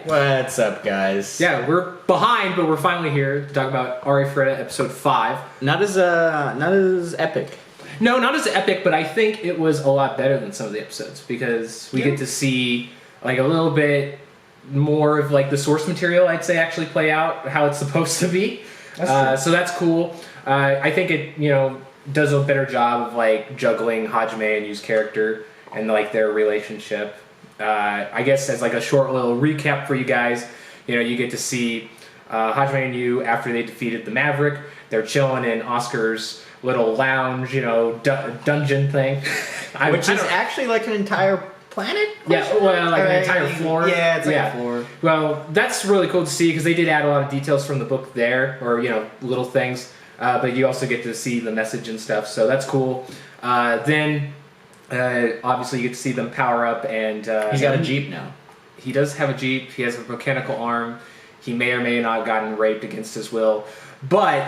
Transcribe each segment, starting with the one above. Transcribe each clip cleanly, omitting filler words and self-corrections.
right. What's up, guys? Yeah, we're behind, but we're finally here to talk about Arifureta episode 5. Not as epic. No, not as epic, but I think it was a lot better than some of the episodes because we get to see like a little bit more of like the source material, I'd say, actually play out how it's supposed to be. So that's cool. I think it, does a better job of like juggling Hajime and Yu's character and like their relationship. I guess as like a short little recap for you guys, you get to see Hajime and Yu after they defeated the Maverick. They're chilling in Oscar's little lounge, dungeon thing. Which is actually like an entire planet? Yeah, well, like an entire floor. Yeah, it's like a floor. Well, that's really cool to see because they did add a lot of details from the book there, or, little things. But you also get to see the message and stuff, so that's cool. Then, obviously, you get to see them power up and... He's got a Jeep now. He does have a Jeep. He has a mechanical arm. He may or may not have gotten raped against his will. But...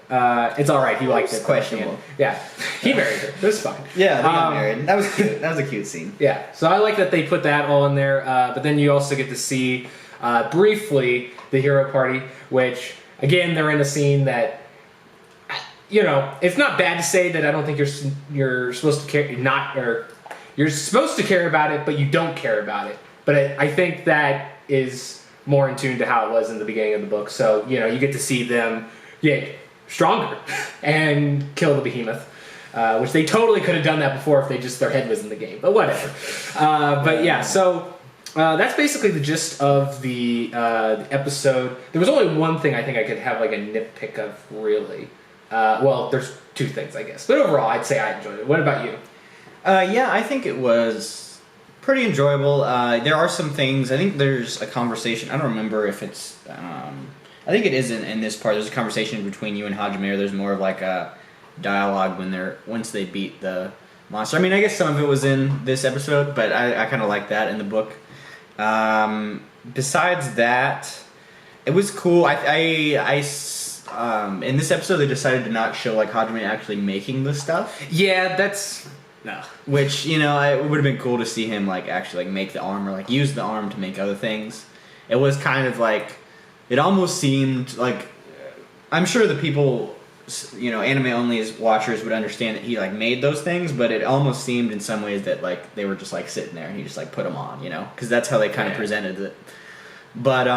it's all right. He liked it. Questionable. Yeah, he married her. It was fine. Yeah, they got married. That was cute. That was a cute scene. Yeah, so I like that they put that all in there. But then you also get to see briefly the hero party, which again they're in a scene that it's not bad to say that I don't think you're supposed to care you're supposed to care about it, but you don't care about it. But I think that is more in tune to how it was in the beginning of the book. So you get to see them get stronger and kill the behemoth, which they totally could have done that before if their head was in the game, but whatever. But yeah, so that's basically the gist of the episode. There was only one thing I think I could have like a nitpick of, really. Well, there's two things, I guess, but overall I'd say I enjoyed it. What about you? Yeah, I think it was pretty enjoyable. There are some things, I think there's a conversation, I don't remember if it's I think it is in this part. There's a conversation between you and Hajime, or there's more of like a dialogue once they beat the monster. I mean, I guess some of it was in this episode, but I kind of like that in the book. Besides that, it was cool. In this episode, they decided to not show like Hajime actually making the stuff. Yeah, that's no. Which it would have been cool to see him like actually like make the arm or like use the arm to make other things. It was kind of like. It almost seemed like, I'm sure the people, anime only watchers would understand that he like made those things, but it almost seemed in some ways that like they were just like sitting there and he just like put them on, because that's how they kind of presented it. But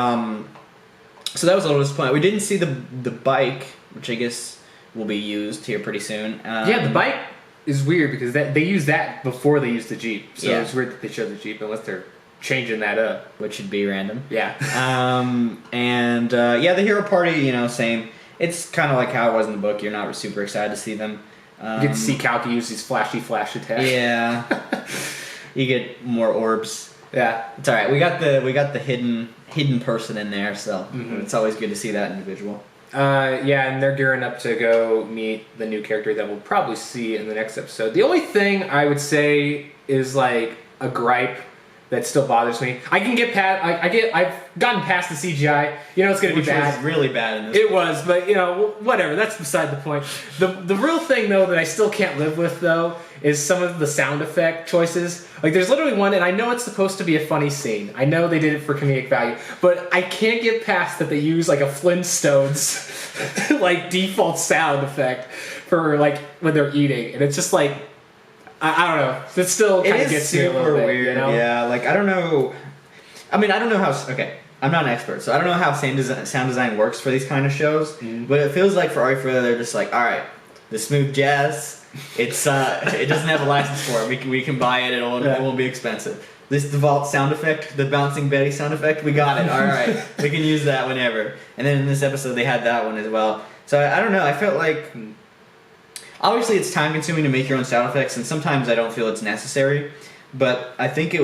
so that was a little disappointing. We didn't see the bike, which I guess will be used here pretty soon. Yeah, the bike is weird because they used that before they used the Jeep, so it's weird that they showed the Jeep unless they're changing that up, which would be random. Yeah. The hero party, same. It's kind of like how it was in the book. You're not super excited to see them. You get to see Kalki use these flash attacks. Yeah. You get more orbs. Yeah. It's all right. We got the hidden person in there, so it's always good to see that individual. And they're gearing up to go meet the new character that we'll probably see in the next episode. The only thing I would say is like a gripe that still bothers me. I can get past. I've gotten past the CGI. It's going to be bad. Which was really bad in this. It was, but whatever. That's beside the point. The real thing though that I still can't live with though is some of the sound effect choices. Like there's literally one, and I know it's supposed to be a funny scene. I know they did it for comedic value, but I can't get past that they use like a Flintstones like default sound effect for like when they're eating, and it's just like. I don't know. It still kind of gets me a little bit, weird. Yeah, like I don't know. I mean, I don't know how. Okay, I'm not an expert, so I don't know how sound design works for these kind of shows. But it feels like for Arifureta, they're just like, all right, the smooth jazz. It's it doesn't have a license for it. We can buy it. It won't be expensive. This default sound effect, the bouncing Betty sound effect, we got it. All right, we can use that whenever. And then in this episode, they had that one as well. So I don't know. I felt like. Obviously, it's time-consuming to make your own sound effects, and sometimes I don't feel it's necessary. But I think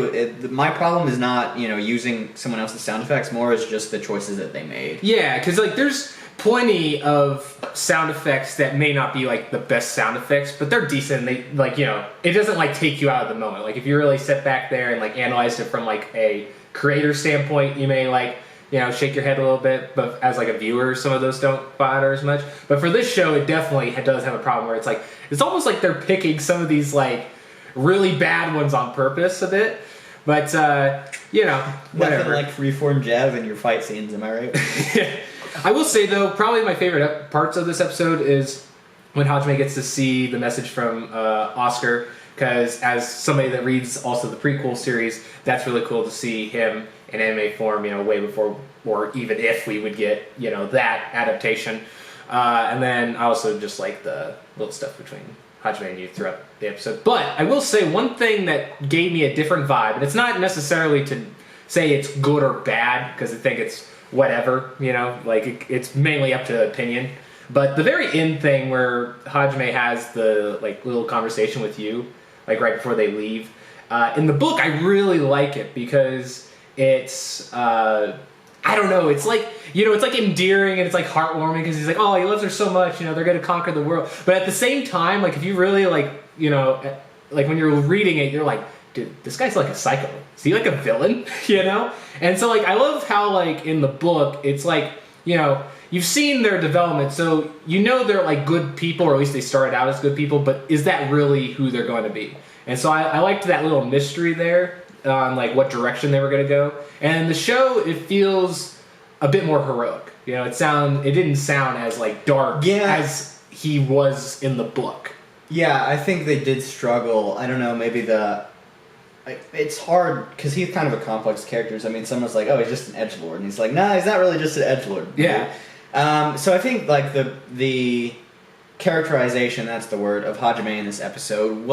my problem is not using someone else's sound effects. More is just the choices that they made. Yeah, because like there's plenty of sound effects that may not be like the best sound effects, but they're decent. They like it doesn't like take you out of the moment. Like if you really sit back there and like analyze it from like a creator standpoint, you may like. Shake your head a little bit, but as like a viewer, some of those don't bother as much. But for this show, it definitely does have a problem where it's almost like they're picking some of these like really bad ones on purpose a bit. But whatever. Nothing like freeform jazz in your fight scenes, am I right? I will say though, probably my favorite parts of this episode is when Hajime gets to see the message from Oscar, because as somebody that reads also the prequel series, that's really cool to see him in anime form, way before, or even if we would get, that adaptation. And then I also just like the little stuff between Hajime and you throughout the episode. But I will say one thing that gave me a different vibe, and it's not necessarily to say it's good or bad, because I think it's whatever, it's mainly up to opinion. But the very end thing where Hajime has the little conversation with you, right before they leave, in the book I really like it because it's I don't know, it's it's endearing and it's heartwarming because he's oh, he loves her so much, they're going to conquer the world. But at the same time, if you really when you're reading it, you're like, dude, this guy's a psycho. Is he a villain? And so I love how in the book it's you've seen their development, so they're good people, or at least they started out as good people, but is that really who they're going to be? And so I liked that little mystery there on what direction they were going to go. And the show, it feels a bit more heroic. It didn't sound as dark as he was in the book. Yeah, I think they did struggle. I don't know, maybe it's hard because he's kind of a complex character. I mean, someone's oh, he's just an edgelord, and he's nah, he's not really just an edgelord. Yeah. So I think the characterization, that's the word, of Hajime in this episode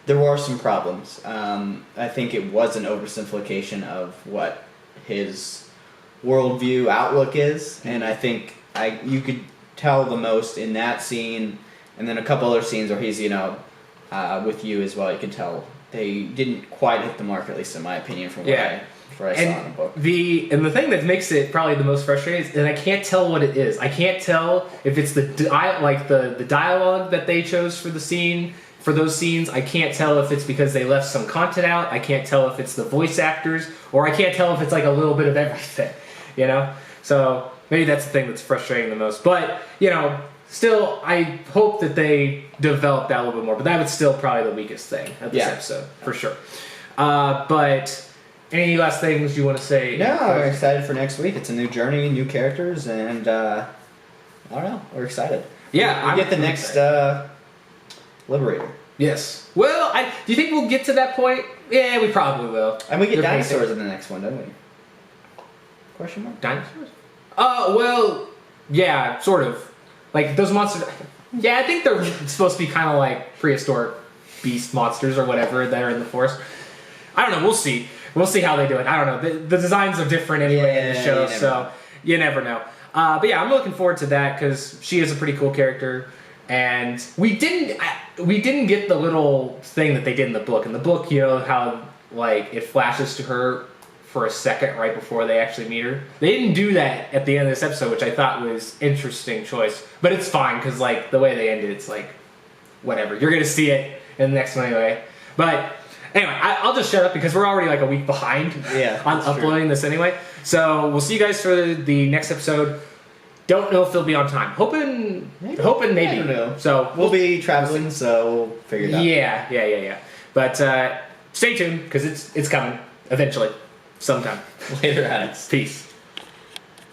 there were some problems. I think it was an oversimplification of what his worldview outlook is, and I think you could tell the most in that scene, and then a couple other scenes where he's with you as well. You can tell they didn't quite hit the mark, at least in my opinion, from what I saw in the book. The thing that makes it probably the most frustrating is that I can't tell what it is. I can't tell if it's the dialogue that they chose for the scene, for those scenes. I can't tell if it's because they left some content out. I can't tell if it's the voice actors, or I can't tell if it's a little bit of everything, So maybe that's the thing that's frustrating the most. But, still, I hope that they develop that a little bit more. But that was still probably the weakest thing of this episode, for sure. But any last things you want to say? No, I'm excited for next week. It's a new journey, new characters, and I don't know. We're excited. Yeah, we get the next Liberator. Yes. Well, do you think we'll get to that point? Yeah, we probably will. And we get dinosaurs in the next one, don't we? Question mark? Dinosaurs? Well, yeah, sort of. Those monsters. Yeah, I think they're supposed to be kind of prehistoric beast monsters or whatever that are in the forest. I don't know. We'll see. We'll see how they do it. I don't know. The designs are different anyway in the show, so you never know. But yeah, I'm looking forward to that because she is a pretty cool character, and we didn't get the little thing that they did in the book. In the book, how it flashes to her for a second right before they actually meet her. They didn't do that at the end of this episode, which I thought was interesting choice. But it's fine because the way they ended, it's whatever. You're gonna see it in the next one anyway. But anyway, I'll just shut up because we're already a week behind on uploading this anyway. So we'll see you guys for the next episode. Don't know if they'll be on time. Hoping maybe. I don't know. So we'll be traveling, so we'll figure it out. Yeah. But stay tuned because it's coming eventually, sometime. Later, Addicts. Peace.